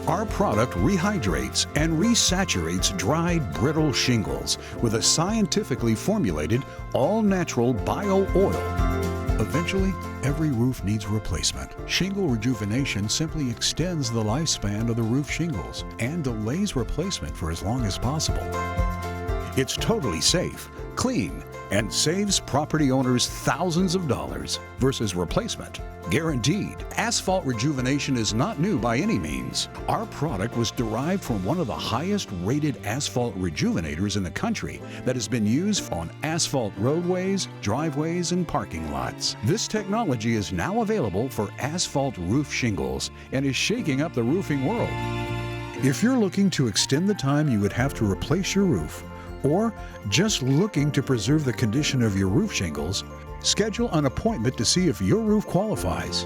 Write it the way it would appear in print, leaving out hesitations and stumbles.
Our product rehydrates and resaturates dried, brittle shingles with a scientifically formulated, all-natural bio-oil. Eventually, every roof needs replacement. Shingle rejuvenation simply extends the lifespan of the roof shingles and delays replacement for as long as possible. It's totally safe, clean, and saves property owners thousands of dollars versus replacement. Guaranteed. Asphalt rejuvenation is not new by any means. Our product was derived from one of the highest rated asphalt rejuvenators in the country that has been used on asphalt roadways, driveways, and parking lots. This technology is now available for asphalt roof shingles and is shaking up the roofing world. If you're looking to extend the time you would have to replace your roof, or just looking to preserve the condition of your roof shingles, schedule an appointment to see if your roof qualifies.